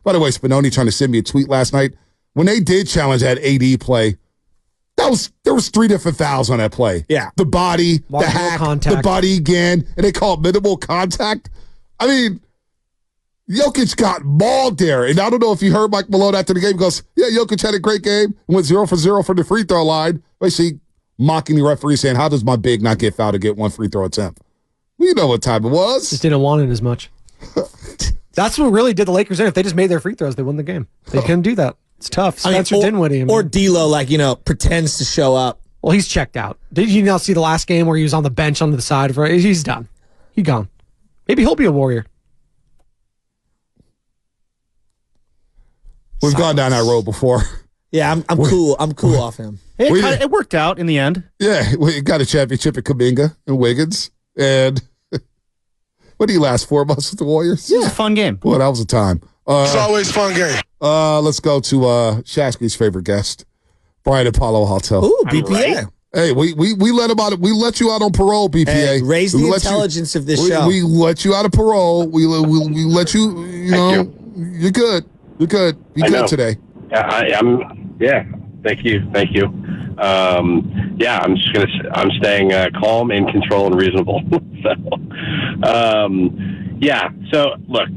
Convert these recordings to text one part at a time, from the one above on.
By the way, Spinoni trying to send me a tweet last night. When they did challenge that AD play, there was 3 different fouls on that play. Yeah. The body, the hack, contact. The body again, and they call it minimal contact. I mean, Jokic got mauled there. And I don't know if you heard Mike Malone after the game. He goes, yeah, Jokic had a great game. Went 0 for 0 from the free throw line. Basically mocking the referee, saying, how does my big not get fouled to get 1 free throw attempt? We know what time it was. Just didn't want it as much. That's what really did the Lakers in. If they just made their free throws, they won the game. They couldn't do that. It's tough. Spencer Dinwiddie. Or D'Lo, pretends to show up. Well, he's checked out. Did you not see the last game where he was on the bench on the side? He's done. He's gone. Maybe he'll be a Warrior. We've gone down that road before. Yeah, I'm cool. I'm cool off him. It worked out in the end. Yeah, we got a championship at Kuminga and Wiggins. And what did he last 4 months with the Warriors? It was a fun game. Boy, that was a time. It's always a fun game. Let's go to Shasky's favorite guest, Brian at Palo Alto. Ooh, BPA. Right. Hey, we let him out. We let you out on parole, BPA. Hey, raise the intelligence of this show. We let you out of parole. We let you. You're good. You're good. Be good today. Yeah, I am. Yeah, thank you. I'm staying calm, in control, and reasonable. So look,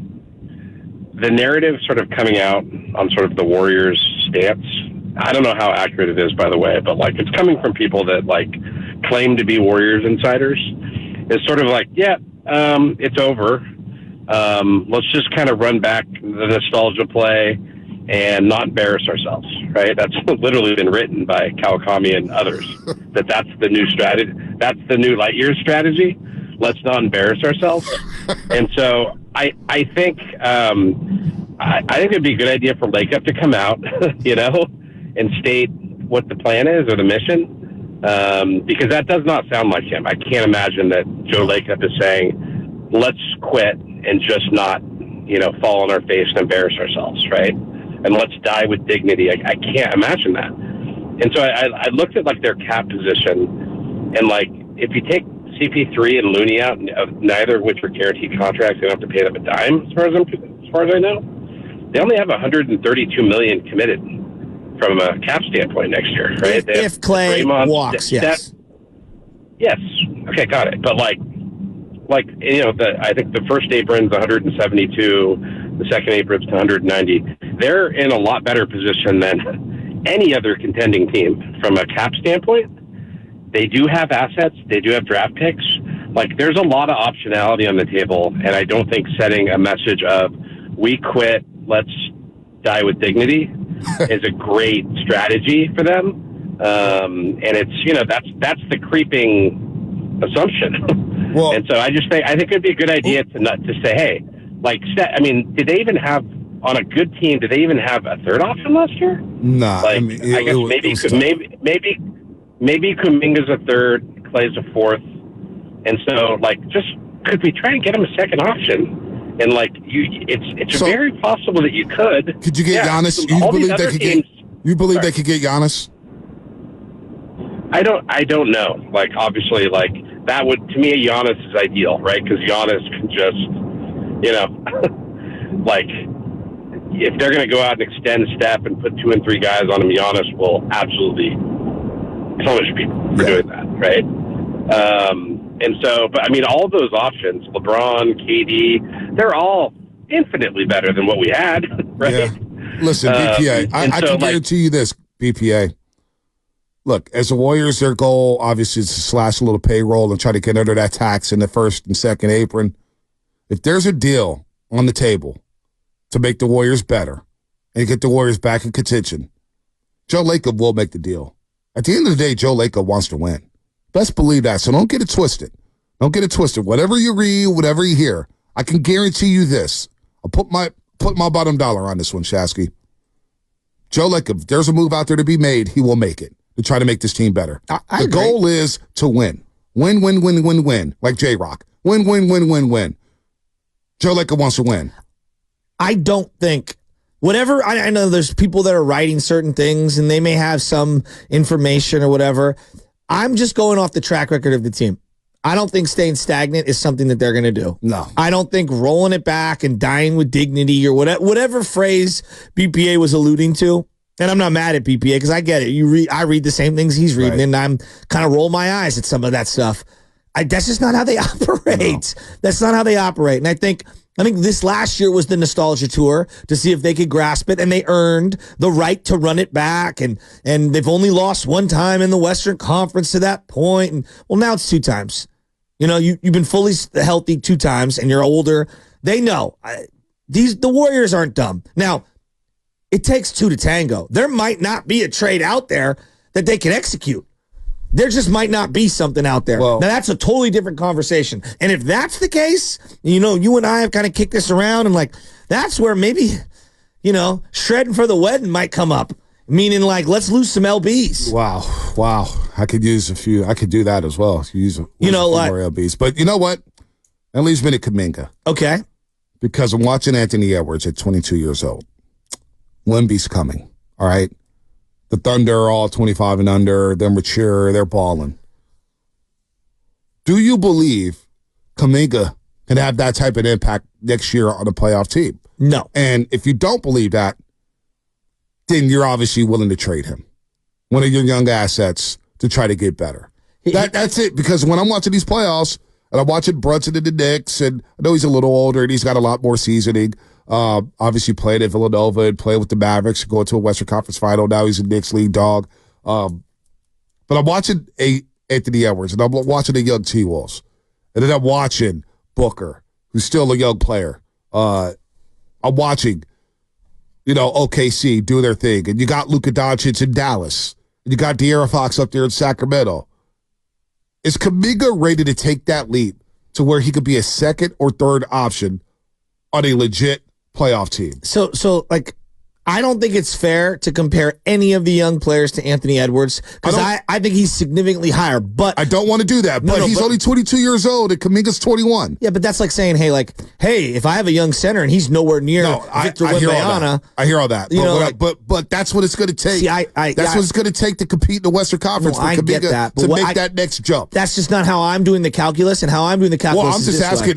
the narrative sort of coming out on sort of the Warriors' stance. I don't know how accurate it is, by the way, but it's coming from people that claim to be Warriors insiders. It's sort of it's over. Let's just kind of run back the nostalgia play and not embarrass ourselves, right? That's literally been written by Kawakami and others. That's the new strategy. That's the new light years strategy. Let's not embarrass ourselves. And so I think it'd be a good idea for Lacob to come out, and state what the plan is or the mission, because that does not sound like him. I can't imagine that Joe Lacob is saying, let's quit and just not, fall on our face and embarrass ourselves, right? And let's die with dignity. I can't imagine that. And so I looked at their cap position, and if you take CP3 and Looney out, neither of which are guaranteed contracts, they don't have to pay them a dime, as far as I know. They only have $132 million committed from a cap standpoint next year, right? If Clay walks, yes. Yes. Okay, got it. But I think the first apron's 172, the second apron's 190. They're in a lot better position than any other contending team from a cap standpoint. They do have assets. They do have draft picks. There's a lot of optionality on the table, and I don't think setting a message of we quit, let's die with dignity is a great strategy for them. And it's, that's the creeping assumption. Well, and so I think it'd be a good idea to say, hey, did they even have, on a good team, did they even have a third option last year? Nah. I guess maybe Kuminga's a third, Clay's a fourth. And so, just could we try and get him a second option? And it's very possible that you could. Could you get Giannis? You believe they could get Giannis? I don't know. Obviously, that would, to me, Giannis is ideal, right? Because Giannis can just, if they're going to go out and extend step and put 2 and 3 guys on him, Giannis will absolutely punish people for doing that, right? And so, but all of those options, LeBron, KD, they're all infinitely better than what we had, right? Yeah. Listen, BPA, I can guarantee you this, BPA. Look, as the Warriors, their goal obviously is to slash a little payroll and try to get under that tax in the first and second apron. If there's a deal on the table to make the Warriors better and get the Warriors back in contention, Joe Lacob will make the deal. At the end of the day, Joe Lacob wants to win. Best believe that. So don't get it twisted. Don't get it twisted. Whatever you read, whatever you hear, I can guarantee you this. I'll put my bottom dollar on this one, Shasky. Joe Lacob, if there's a move out there to be made, he will make it to try to make this team better. The goal is to win. Win, win, win, win, win. Like J-Rock. Win, win, win, win, win. Joe Lacob wants to win. I don't think whatever. I know there's people that are writing certain things and they may have some information or whatever. I'm just going off the track record of the team. I don't think staying stagnant is something that they're going to do. No. I don't think rolling it back and dying with dignity or whatever phrase BPA was alluding to. And I'm not mad at BPA because I get it. I read the same things he's reading, and I'm kind of roll my eyes at some of that stuff. That's just not how they operate. No. That's not how they operate. And I think this last year was the nostalgia tour to see if they could grasp it, and they earned the right to run it back. And they've only lost one time in the Western Conference to that point. And well, now it's 2 times. You've been fully healthy 2 times, and you're older. They know the Warriors aren't dumb. Now, it takes 2 to tango. There might not be a trade out there that they can execute. There just might not be something out there. Well, now, that's a totally different conversation. And if that's the case, you and I have kind of kicked this around, and that's where maybe, shredding for the wedding might come up. Meaning, let's lose some LBs. Wow. I could use a few. I could do that as well. Use a few more LBs. But you know what? That leaves me to Kuminga. Okay. Because I'm watching Anthony Edwards at 22 years old. Wemby's coming. All right. The Thunder are all 25 and under. They're mature. They're balling. Do you believe Kuminga can have that type of impact next year on a playoff team? No. And if you don't believe that, then you're obviously willing to trade him. One of your young assets to try to get better. That's it. Because when I'm watching these playoffs, and I'm watching Brunson and the Knicks, and I know he's a little older and he's got a lot more seasoning. Obviously played at Villanova and played with the Mavericks, going to a Western Conference final. Now he's a Knicks lead dog. But I'm watching Anthony Edwards, and I'm watching the young T-Wolves. And then I'm watching Booker, who's still a young player. I'm watching, OKC do their thing. And you got Luka Doncic in Dallas. And you got De'Aaron Fox up there in Sacramento. Is Kuminga ready to take that leap to where he could be a second or third option on a legit playoff team? So I don't think it's fair to compare any of the young players to Anthony Edwards because I think he's significantly higher. But I don't want to do that. But he's only 22 years old and Kuminga's 21. Yeah, but that's like saying, hey, if I have a young center and he's nowhere near Victor Wembanyama. I hear all that. But that's what it's going to take. See, that's what it's going to take to compete in the Western Conference for Kuminga to make that next jump. That's just not how I'm doing the calculus, and how I'm doing the calculus. Well,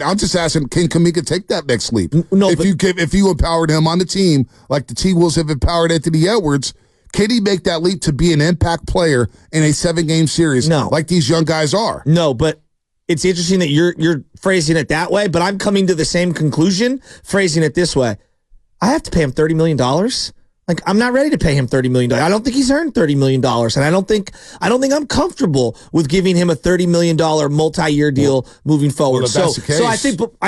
I'm just asking, can Kuminga take that next leap? No, if you empowered him on the team like the T-Wolves have empowered Anthony Edwards, can he make that leap to be an impact player in a 7-game series like these young guys are? No, but it's interesting that you're phrasing it that way, but I'm coming to the same conclusion, phrasing it this way. I have to pay him $30 million? I'm not ready to pay him $30 million. I don't think he's earned $30 million, and I don't think I'm comfortable with giving him a $30 million multi-year deal moving forward. Well, so I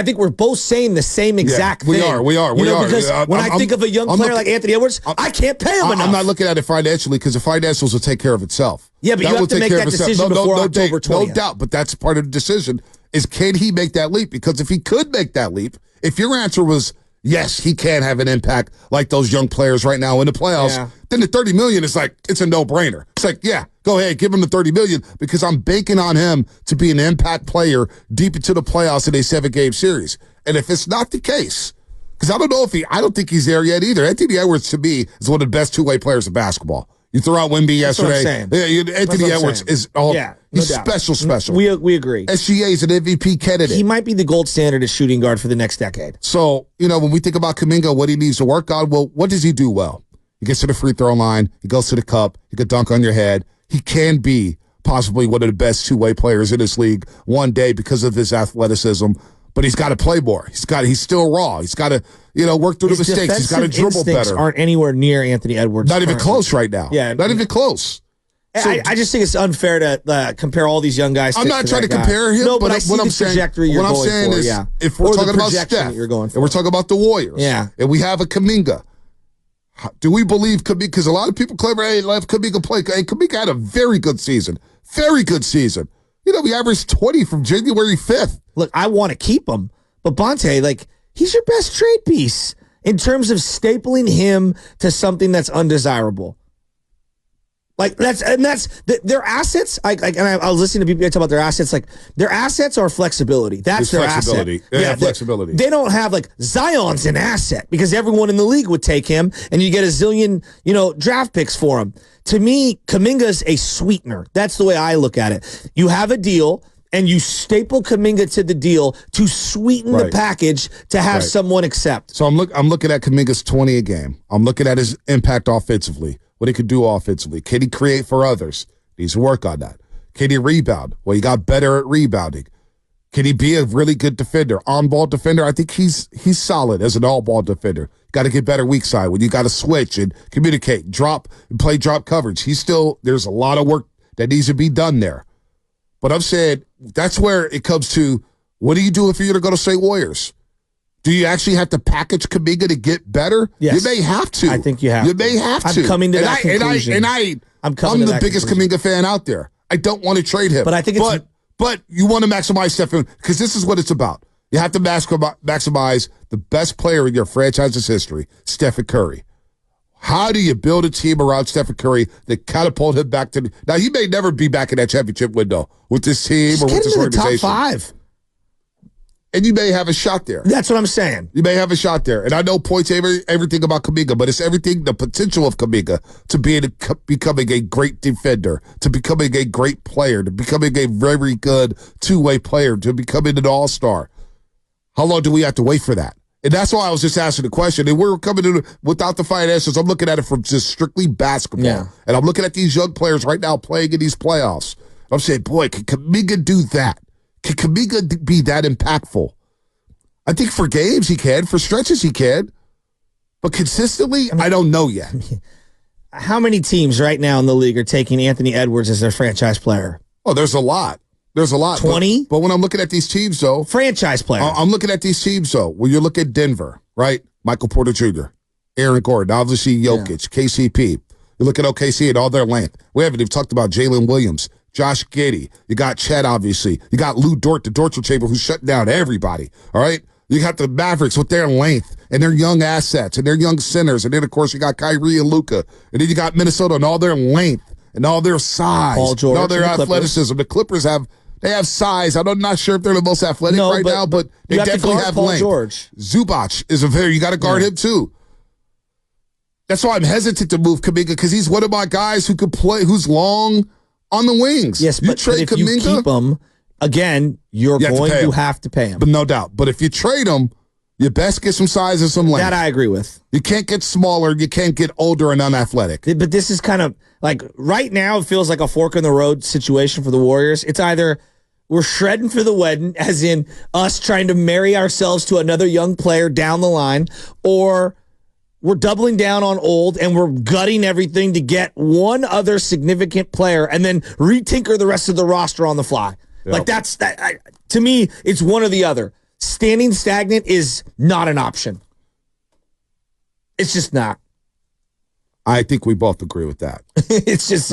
think we're both saying the same exact thing. We are. Because when I think of a young player like Anthony Edwards, I can't pay him enough. I'm not looking at it financially because the financials will take care of itself. Yeah, but you have to make that decision before October 20th. No doubt, but that's part of the decision is can he make that leap? Because if he could make that leap, if your answer was yes, he can have an impact like those young players right now in the playoffs, then the $30 million is it's a no-brainer. It's go ahead, give him the $30 million because I'm banking on him to be an impact player deep into the playoffs in a 7-game series. And if it's not the case, because I don't think he's there yet either. Anthony Edwards, to me, is one of the best two-way players in basketball. You threw out Wemby yesterday. Anthony Edwards is he's special. We agree. SGA is an MVP candidate. He might be the gold standard at shooting guard for the next decade. So, when we think about Kuminga, what he needs to work on, well, what does he do well? He gets to the free throw line. He goes to the cup. He can dunk on your head. He can be possibly one of the best two-way players in this league one day because of his athleticism. But he's got to play more. He's still raw. He's got to, work through the mistakes. He's got to dribble better. Aren't anywhere near Anthony Edwards. Not even close right now. Yeah, not even close. So, I just think it's unfair to compare all these young guys. I'm not trying to compare him. No, but I see the trajectory you're going for. What I'm saying is, if we're talking about Steph, and we're talking about the Warriors, and we have a Kuminga, do we believe Kuminga? Because a lot of people claim, hey, let Kuminga play. Hey, Kuminga had a very good season. Very good season. We averaged 20 from January 5th. Look, I want to keep him, but Bonte, he's your best trade piece in terms of stapling him to something that's undesirable. That's their assets. And I was listening to people talk about their assets. Their assets are flexibility. That's their flexibility. asset. Flexibility. They don't have Zion's an asset because everyone in the league would take him, and you get a zillion draft picks for him. To me, Kuminga's a sweetener. That's the way I look at it. You have a deal. and you staple Kuminga to the deal to sweeten the package to have someone accept. So I'm looking at Kuminga's 20 a game. I'm looking at his impact offensively, what he could do offensively. Can he create for others? Needs to work on that. Can he rebound? Well, he got better at rebounding. Can he be a really good defender? On-ball defender? I think he's solid as an all-ball defender. Got to get better weak side when you got to switch and communicate, play drop coverage. There's a lot of work that needs to be done there. But I'm saying that's where it comes to, what do you do if you're going to go to State Warriors? Do you actually have to package Kuminga to get better? Yes. You may have to. I think you have to. You may have to. I'm coming to that conclusion. I'm the biggest Kuminga fan out there. I don't want to trade him. But I think But you want to maximize Stephen, because this is what it's about. You have to maximize the best player in your franchise's history, Stephen Curry. How do you build a team around Stephen Curry that catapult him back to now? He may never be back in that championship window with this team or with this organization. Top 5. And you may have a shot there. That's what I'm saying. You may have a shot there. And I know points everything about Kuminga, but it's everything, the potential of Kuminga to becoming a great defender, to becoming a great player, to becoming a very good two-way player, to becoming an all-star. How long do we have to wait for that? And that's why I was just asking the question. And we're coming in without the finances. I'm looking at it from just strictly basketball. Yeah. And I'm looking at these young players right now playing in these playoffs. I'm saying, boy, can Kuminga do that? Can Kuminga be that impactful? I think for games he can, for stretches he can, but consistently, I don't know yet. How many teams right now in the league are taking Anthony Edwards as their franchise player? Oh, there's a lot. There's a lot. 20? But when I'm looking at these teams, though. Franchise player. I'm looking at these teams, though. When you look at Denver, right? Michael Porter Jr., Aaron Gordon, obviously Jokic, KCP. You look at OKC and all their length. We haven't even talked about Jalen Williams, Josh Giddey. You got Chet, obviously. You got Lou Dort, the Dortcher Chamber, who's shutting down everybody. All right? You got the Mavericks with their length and their young assets and their young centers. And then, of course, you got Kyrie and Luka. And then you got Minnesota and all their length and all their size Paul George and all their athleticism. The Clippers have size. I'm not sure if they're the most athletic now, but they definitely have length. George. Zubac is you got to guard him too. That's why I'm hesitant to move Kuminga, because he's one of my guys who could play, who's long on the wings. Yes, but if you keep him, again, you're going to have to pay him. But no doubt. But if you trade him, you best get some size and some length. That I agree with. You can't get smaller. You can't get older and unathletic. But this is kind of like, right now, it feels like a fork in the road situation for the Warriors. It's either we're shredding for the wedding, as in us trying to marry ourselves to another young player down the line, or we're doubling down on old and we're gutting everything to get one other significant player and then retinker the rest of the roster on the fly. Yep. Like to me, it's one or the other. Standing stagnant is not an option. It's just not. I think we both agree with that. It's just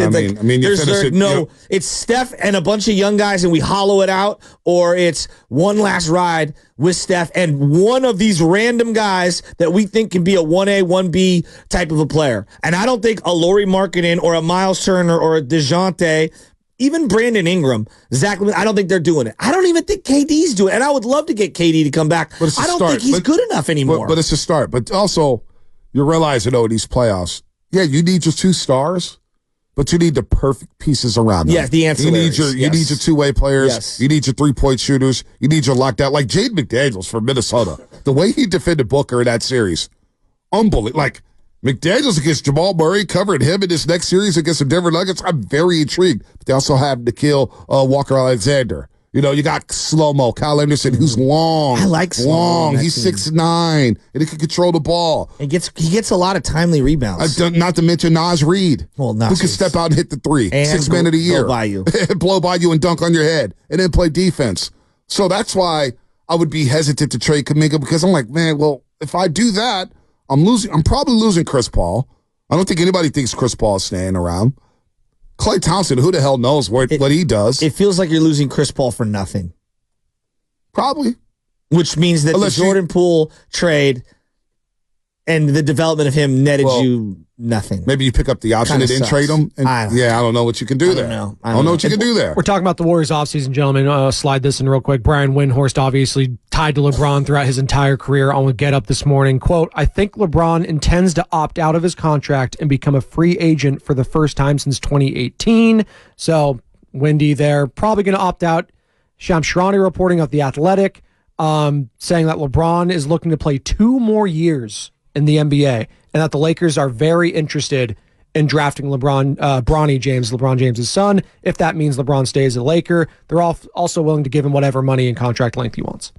it's Steph and a bunch of young guys and we hollow it out, or it's one last ride with Steph and one of these random guys that we think can be a 1A, 1B type of a player. And I don't think a Lauri Markkanen or a Miles Turner or a DeJounte, even Brandon Ingram, Zach, I don't think they're doing it. I don't even think KD's doing it. And I would love to get KD to come back. But I don't think he's good enough anymore. But it's a start. But also, you're realizing, these playoffs, yeah, you need your 2 stars, but you need the perfect pieces around them. Yeah, the ancillaries. You need your two-way players. Yes. You need your three-point shooters. You need your lockdown. Like Jaden McDaniels from Minnesota. The way he defended Booker in that series, unbelievable. Like McDaniels against Jamal Murray, covering him in this next series against the Denver Nuggets, I'm very intrigued. But they also have Nikhil Walker-Alexander. You got slow-mo, Kyle Anderson, who's long. I like long. He's 6'9", and he can control the ball. He gets a lot of timely rebounds. Not to mention Naz Reid, who can step out and hit the three. And 6 man of the year. Blow by you and dunk on your head, and then play defense. So that's why I would be hesitant to trade Kuminga, because I'm like, man, well, if I do that, I'm probably losing Chris Paul. I don't think anybody thinks Chris Paul is staying around. Klay Thompson, who the hell knows what he does? It feels like you're losing Chris Paul for nothing. Probably. Which means that the Jordan Poole trade and the development of him netted you nothing. Maybe you pick up the option and then trade him. And, I don't know what you can do there. I don't know what you can do there. We're talking about the Warriors offseason, gentlemen. Slide this in real quick. Brian Windhorst obviously tied to LeBron throughout his entire career. On Get Up this morning, quote, "I think LeBron intends to opt out of his contract and become a free agent for the first time since 2018. So Wendy there, probably going to opt out. Shams Charania reporting of The Athletic, saying that LeBron is looking to play 2 more years in the NBA, and that the Lakers are very interested in drafting Bronny James, LeBron James' son. If that means LeBron stays a Laker, they're also willing to give him whatever money and contract length he wants.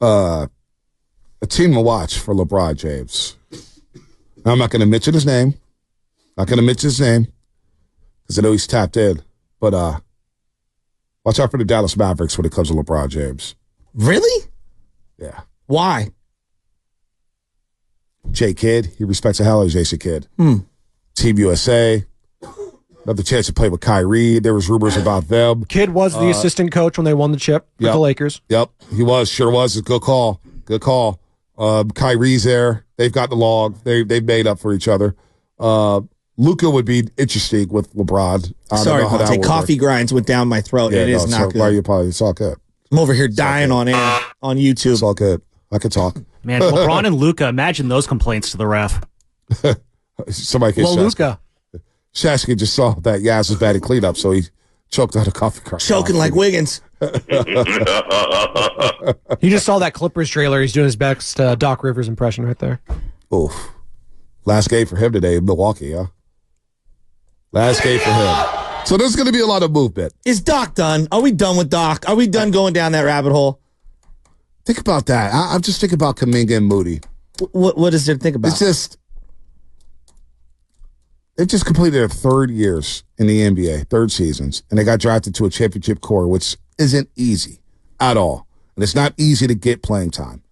A team to watch for LeBron James. Now, I'm not going to mention his name. Because I know he's tapped in. But watch out for the Dallas Mavericks when it comes to LeBron James. Really? Yeah. Why? J. Kidd. He respects the hell out of Jason Kidd. Team USA. Another chance to play with Kyrie. There was rumors about them. Kidd was the assistant coach when they won the chip with the Lakers. Yep, he was. Sure was. It's a good call. Good call. Kyrie's there. They've got the log. They've made up for each other. Luka would be interesting with LeBron. Sorry, Monte. Coffee grinds went down my throat. It is not good. It's all good. I'm over here dying on air on YouTube. It's all good. I can talk. Man, LeBron and Luka, imagine those complaints to the ref. Somebody can Luka. Shasky just saw that Yaz was bad at cleanup, so he choked out a coffee cup. Choking like Wiggins. He just saw that Clippers trailer. He's doing his best Doc Rivers impression right there. Oof. Last game for him today in Milwaukee, huh? Last game for him. So there's going to be a lot of movement. Is Doc done? Are we done with Doc? Are we done going down that rabbit hole? Think about that. I'm just thinking about Kuminga and Moody. What is there to think about? It's just... They've just completed their 3rd years in the NBA, 3rd seasons, and they got drafted to a championship core, which isn't easy at all. And it's not easy to get playing time.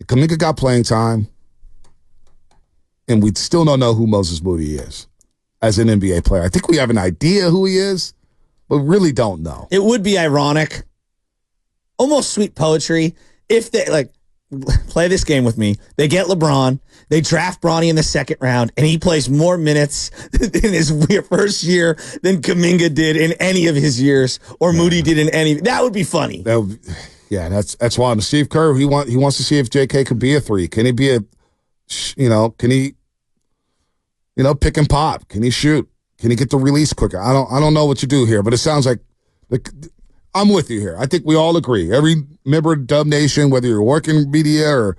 Kuminga got playing time, and we still don't know who Moses Moody is as an NBA player. I think we have an idea who he is, but really don't know. It would be ironic, almost sweet poetry, if they, play this game with me. They get LeBron. They draft Bronny in the 2nd round, and he plays more minutes in his first year than Kuminga did in any of his years, or Moody did in any. That would be funny. That's why Steve Kerr, he wants to see if JK could be a 3. Can he be can he, pick and pop? Can he shoot? Can he get the release quicker? I don't know what you do here, but it sounds like I'm with you here. I think we all agree. Every member of Dub Nation, whether you're working media or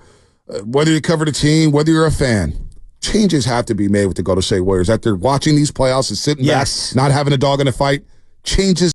whether you cover the team, whether you're a fan, changes have to be made with the Golden State Warriors. After watching these playoffs and sitting back, not having a dog in the fight, changes